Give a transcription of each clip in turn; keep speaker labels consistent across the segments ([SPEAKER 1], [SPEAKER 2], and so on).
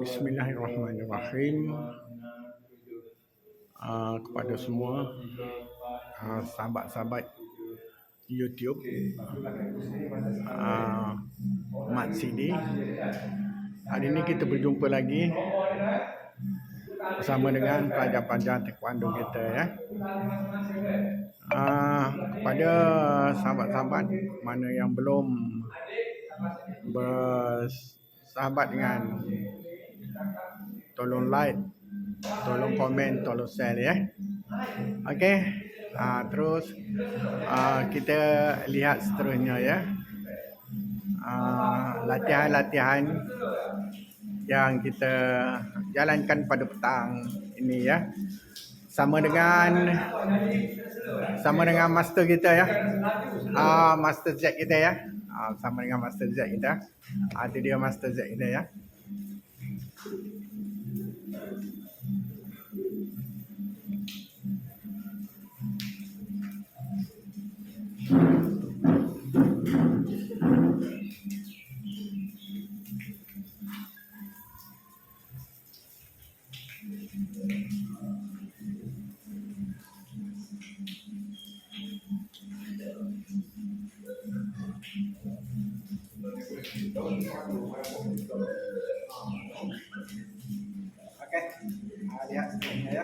[SPEAKER 1] Bismillahirrahmanirrahim. Kepada semua sahabat-sahabat YouTube Mat Sidi, hari ini kita berjumpa lagi bersama dengan pelajar-pelajar taekwondo kita ya. Kepada sahabat-sahabat mana yang belum bersahabat dengan, tolong like, tolong komen, tolong share ya. Okey. Terus kita lihat seterusnya ya. Latihan-latihan yang kita jalankan pada petang ini ya. Sama dengan master kita ya. Master Z kita ya. Sama dengan Master Z kita. Itu dia Master Z kita ya. Okey, lihat seterusnya ya.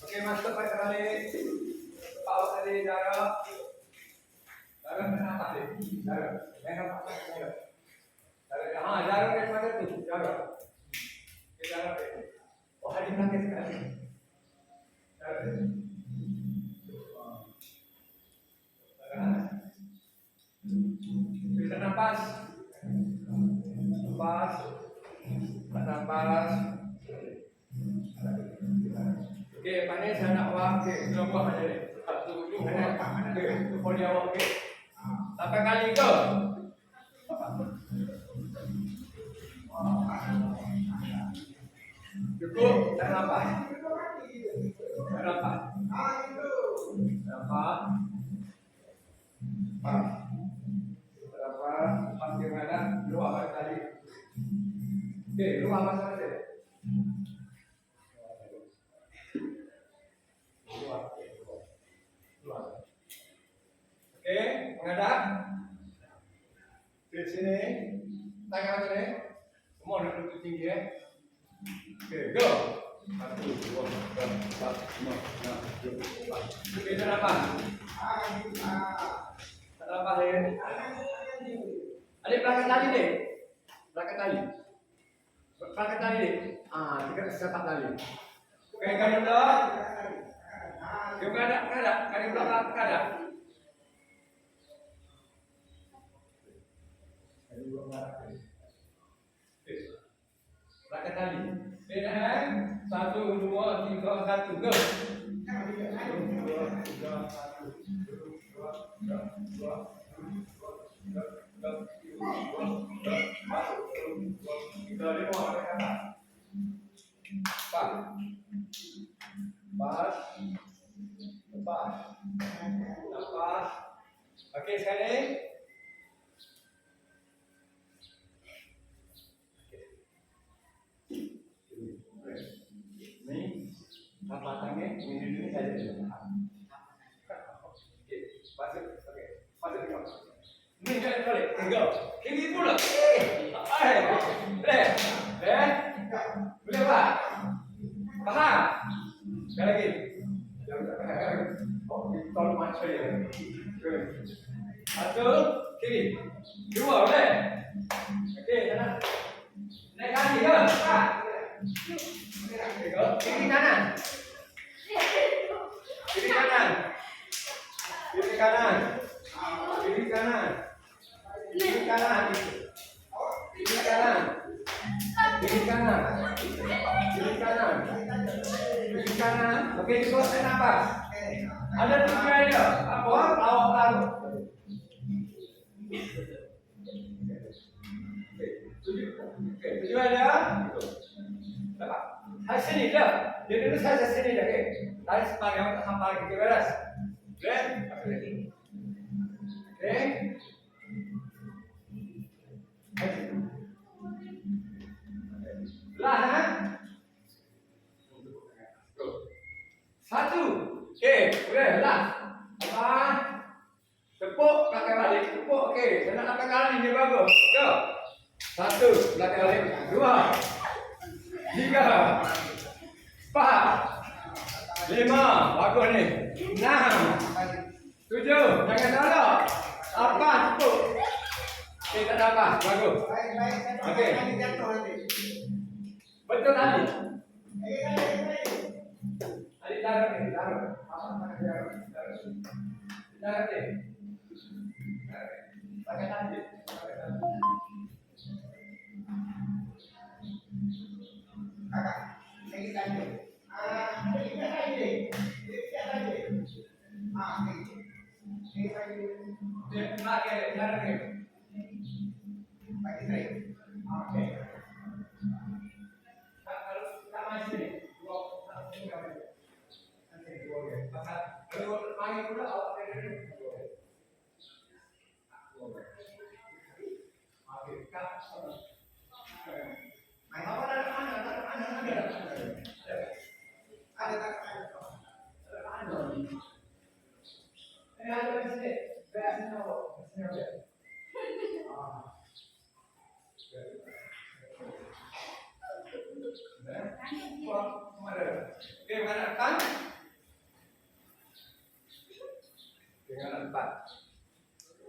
[SPEAKER 1] Okey, masuk pada kali. Power tadi jarak. Jarak kenapa tadi? Jarak. Jarak. Jarak ke mana tu? Jarak. Jarak. Oh, hari mana sekali? Jarak. Bisa nafas. Nafas. Nafas. Okey, pandai saya nak buat. Okey, kita buat aja ni. Satu tu mana? Okey, tu dia buat okey. Sampai kali ke? Cukup, tak nampak. Tak nampak. Nampak. Nampak. Pasir mana? Luar balik tadi. Okey, luar masa-masa. Okey, menghadap. Di sini. Tangan sini. Semua duduk tinggi ya. Okey, go. 1, 2, 3, 4, 5, 6, 7, 8. Okey, tak nampak. Tak nampak ya. Adik belakang tali ni. Belakang tali. Belakang tali ni. Kita sepak tali. Okey, kali belakang. Gimana? Kali belakang kada. Belakang tali. Bedahan 1, 2, 3, 1, go. 1, 2, 3, 1, 2, 4. Okey, sekali. Ni apa tangan? Ini saja. Okey, pasal. Okey, pasal ni. Ni jangan balik. Go. Ini pula. Boleh. Boleh tak? Faham? Sekali lagi. Oh, tolong macam ya. Satu, kiri. Dua, boleh? Okey, sana. Naik kaki ke? Kiri kanan. Kiri kanan. Kiri kanan. Kiri kanan. Kiri kanan. Kiri kanan. Kiri kanan. Kiri kanan. Kiri kanan. Okey, cukup saya nafas. Ada tujuan dia. Apa? Awak tahu. Tujuh ada. Dapat. Saya sini dah. Dia dulu saya sini dah. Tadi sebagai orang hafal kita beres. Okay. Okay. Lah, ha? Satu. Okey, boleh lah. Apa? Tepuk belakang balik. Tepuk. Okey, saya nak belakang kali ni bagus. Go. Satu, belakang balik. Dua. Tiga. Empat. Lima. Bagus ni. Enam. Tujuh. Jangan salah. Lapan. Tepuk. Okey, tak ada apa. Bagus. Okey. Betul tadi. Tadi taruh ni, taruh. Taruh ni. Pakai tadi. Kakak, saya tanya. Kita tanya. Kita tanya. Saya tanya. Dia pakai taruh ni. Pakai saya. Okey.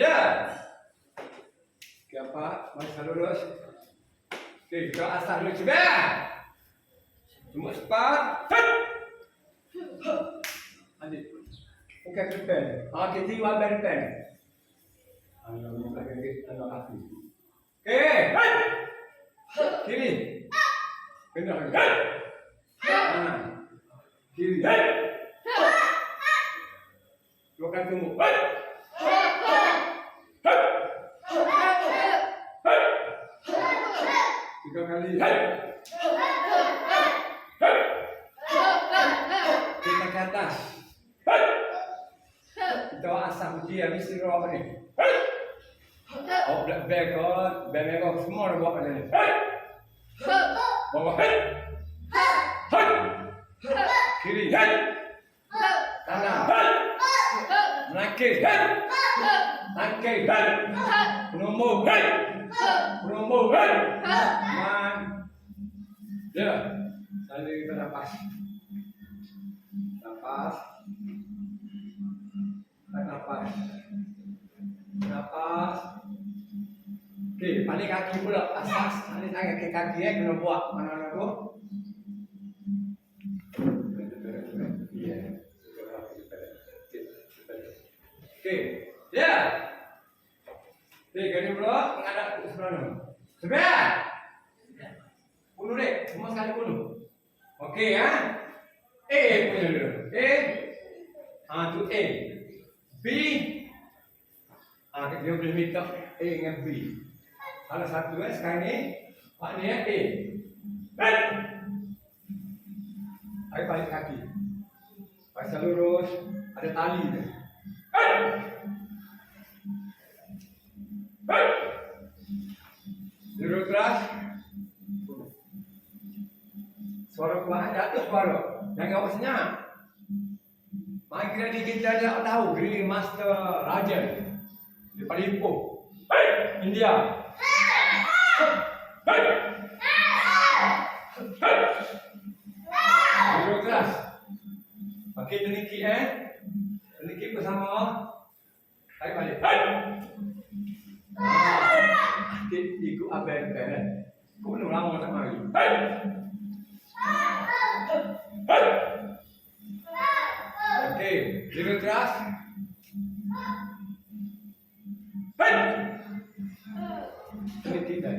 [SPEAKER 1] Ya. Siapa? Masih lurus. Okey, kita asal dulu coba. Cuma cepat. Adik. Okey, pen. Okey, tiwa pen. Ayo, kita tengok kaki. Okey. Kiri. Benar. Kanan. Kiri. Dua kali tunggu. Tiga kali. Kita ke atas. Kita asam uji habis itu apa ni? Oh, black bag semua dah buat macam ni. Bawa. Kiri. Kanan. Nakis. Nakis. Nombor. Nombor. Ya. Sambil kita nafas. Nafas. Nafas. Nafas. Okey, balik kaki pula. Asas. Balik kaki kena buat mana-mana tu. Okey. Ya. Okey, gini pula menghadap ke sebelah ni. Sebelah. Bunuh dek, semua sekali bunuh. Okey ya. A punya dulu. A. Tu A. B. Dia boleh minta A dengan B. Kalau satu sekarang ni, Pak ni A. Ayo balik kaki. Pasal lurus, ada tali dia. Lurus keras. Suara kuat jatuh suara. Jangan awak senyap. Mari kita dia tahu Green Master Rajan. Dia paling impuh. India. Lurus keras. Okey, teniki teniki bersama. Tarik balik. Ikut abang kan. Kau nak lama tak mari. Okey, lurus keras. Teniki dah.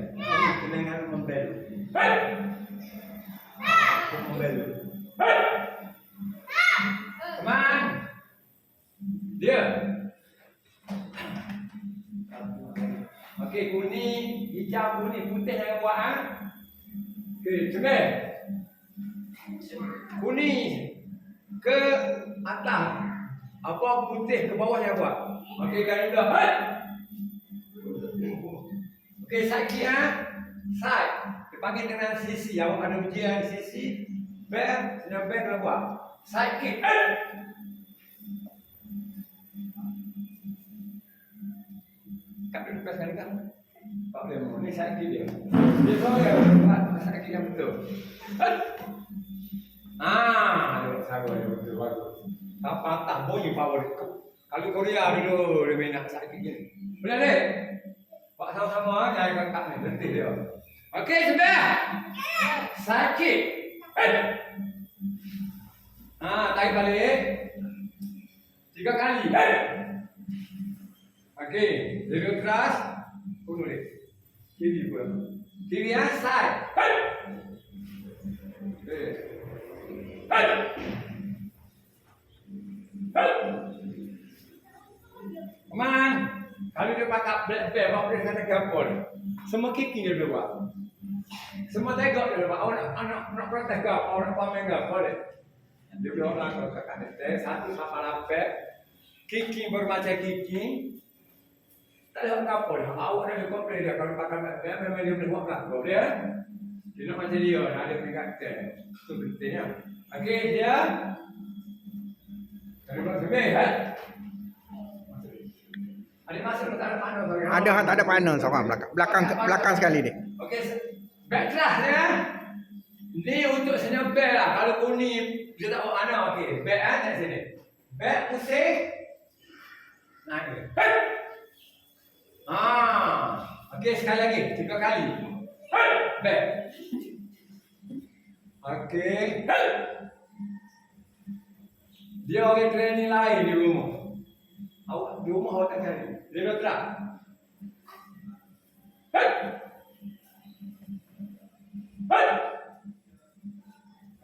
[SPEAKER 1] Dengan membelu. Membelu. Come on. Dia. Okey, kuning, hijau, kuning, putih jangan buat ah. Okey, cemil. Kuning ke atas. Apa putih ke bawah yang buat. Okey, garis dah. Okey, side ah. Side. Dipanggil dengan sisi. Awak ada ujian sisi. Back, senang back kalau buat. Side kick. Kat dulu pas kali kan. Tak boleh mau. Ni side kick dia. Dia boleh side kick yang betul. Aduh, sabar dia betul bagus. Tak patah bunyi power. Kalau Korea dulu dia main nak side kick ni. Boleh ni? Pak sama-sama jangan kakak ni, nanti dia. Okey, sudah. Side kick. Tarik balik. 3 kali. Okey, duduk keras. Bunuh dia. Kiri pula. Kiri ya, side. Okey. Aman. Kalau dia pakai black belt, bawa dia kata gampol. Semua kicking dia buat. Semua tengok dia buat. Awak nak protes ke? Awak nak pamer ke? Boleh. Dia bilang orang kakak dia. Satu sama lapet. Kicking bermacam kicking. Tak ada gampol. Awak nak komplain dia kalau pakai black belt, memang dia boleh buat gampol. Boleh? Dia nak macam dia. Ada peringatan. Itu pentingnya. Okey, dia. Kalau buat sebab,
[SPEAKER 2] Ada tak ada panel seorang belakang sekali dia.
[SPEAKER 1] Okey, backtrack ya. Ni untuk senyap back lah. Kalau kuning dia tak buat mana okey. Back kat sini. Back pusing. Naik. Okey sekali lagi, 3 kali. Back. Okey. Dia orang training lain di rumah. Awak di rumah awak tak cari. Dia bergerak.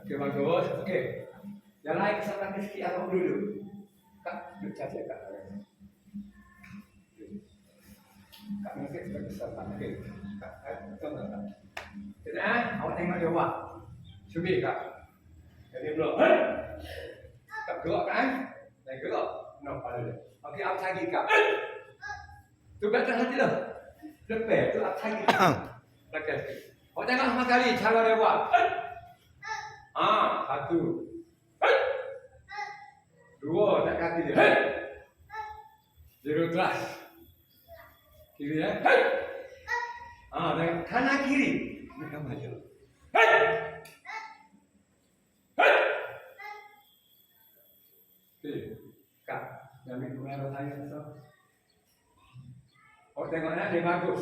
[SPEAKER 1] Okey, bagus. Okey. Yang lain kesempatan sikit awak dulu. Kak, duduk saja kak. Kak mungkin sebagai kesempatan. Okey. Kak, betul tak? Kena, awak tengok dia buat. Cubi kak. Jadi belum. Kak gerak kan? Dan gerak. No, pada dia. Okey, up lagi kak. Tu betul hati dah. Lepas tu up lagi. Okey. Awak tengok sama kali cara dia buat. Satu. Dua, tak kaki dia. Zero keras. Kiri ya. Dan kanan kiri. Mereka maju. Okey. Kak, jangan mengenal saya so. Awak tengoknya dia bagus.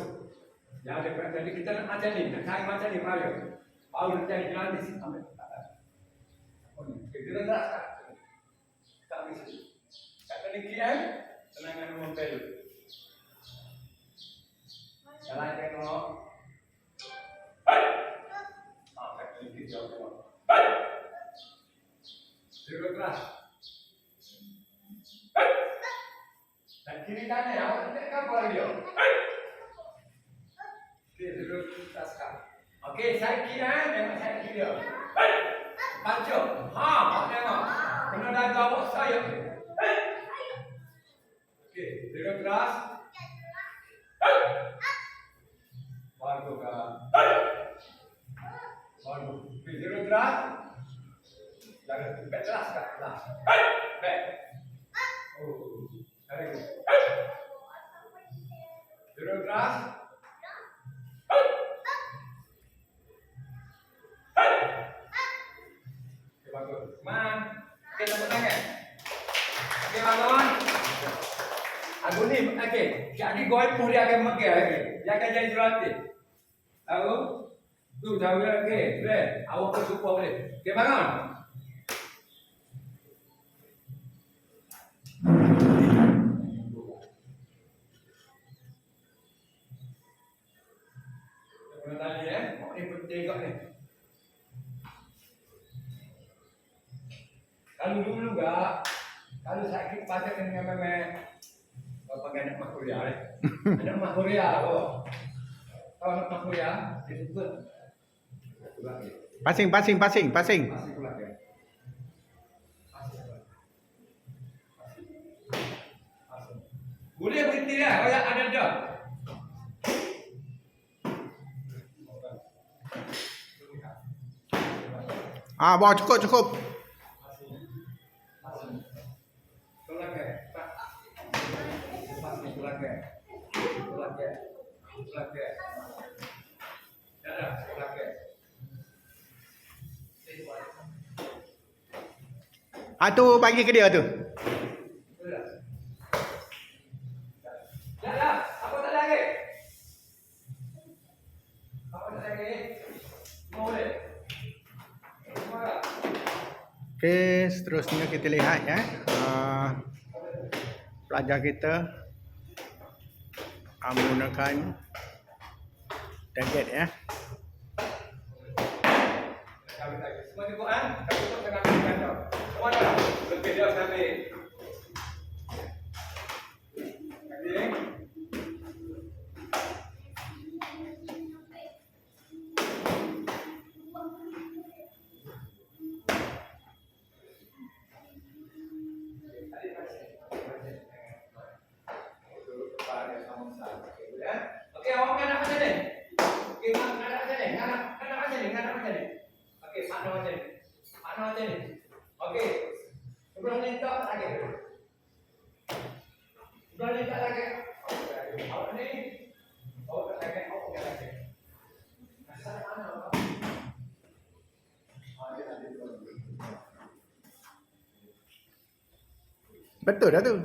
[SPEAKER 1] Yang ada tadi kita nak macam ni, nak cari macam ni Mario. Baru nak cari jalan di sini ambil. Kita tak tak. Tak bisa. Kat demikian, tenangan membel. Jalan tengok. Kat demikian jauh tengok. Zero keras. Dan kiri kanan awak tak kapal dia. Okey, duduk atas kak. Okey, saya kira tengok saya kira. Pancuk. Awak tengok. Kena dagu awak saya. Okey, duduk keras. Baru kak. Baru. Okey, duduk keras. Jangan back keras kak. Keras. Back. Oh. Very good. Duduk keras. Okey, bagus. Man. Okey, tepuk tangan. Okey, bangun. Aku ni, okey. Jadi goipuh dia akan megah lagi. Dia akan jadi jurulatih. Tahu? Tu, tahu ya? Okey, boleh. Awak pun support boleh. Okey, bangun. Tadi ni penting kat ni. Kalau dulu enggak, kalau sakit pada dengan memang Kau pakai anak mak Korea eh? Anak mak Korea kau. Kau anak mak Korea, dia suka.
[SPEAKER 2] Passing, passing, passing, passing.
[SPEAKER 1] Masih pulang ya. Boleh berhenti dah, kalau ada dah.
[SPEAKER 2] Ah, bawa cukup, cukup.
[SPEAKER 1] Pulang ke. Masih pulang ke. Pulang ke. Pulang ke. Dah, pulang ke.
[SPEAKER 2] Ah, tu bagi ke dia tu.
[SPEAKER 1] Dah, apa tak lagi? Apa tak lagi? Boleh. Mana?
[SPEAKER 2] Okey, seterusnya kita lihat ya. Pelajar kita menggunakan target ya.
[SPEAKER 1] Semua cukup kan? Cukup dengan ambil kau. Semua dah. Lebih dah sampai. Lagi. Okey, awak nganak macam ni. Okey, nganak macam ni. Nganak macam ni, nganak macam ni. Okey, makna macam ni. Makna macam ni. Okey. Sebelum ni tak lagi. Sebelum ni tak lagi. Awak ni. Awak tak lagi, awak tak lagi. Asal mana awak? Dia ada dua.
[SPEAKER 2] Betul dah tu.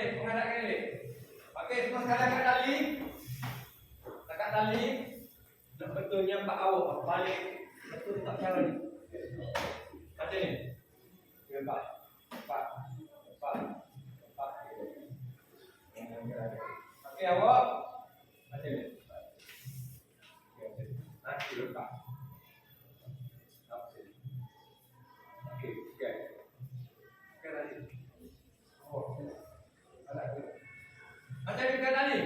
[SPEAKER 1] Menghadapkan ni. Okey, semua sekarang kat tali. Dekat tali. Nak betulnya empat awak. Balik. Betul tak cara ni. Macam ni. Empat. Empat. Empat. Empat. Okey, awak. Macam ni. Nanti letak. Okey, okey. Okey, tadi. Oh, macam ni kan tadi?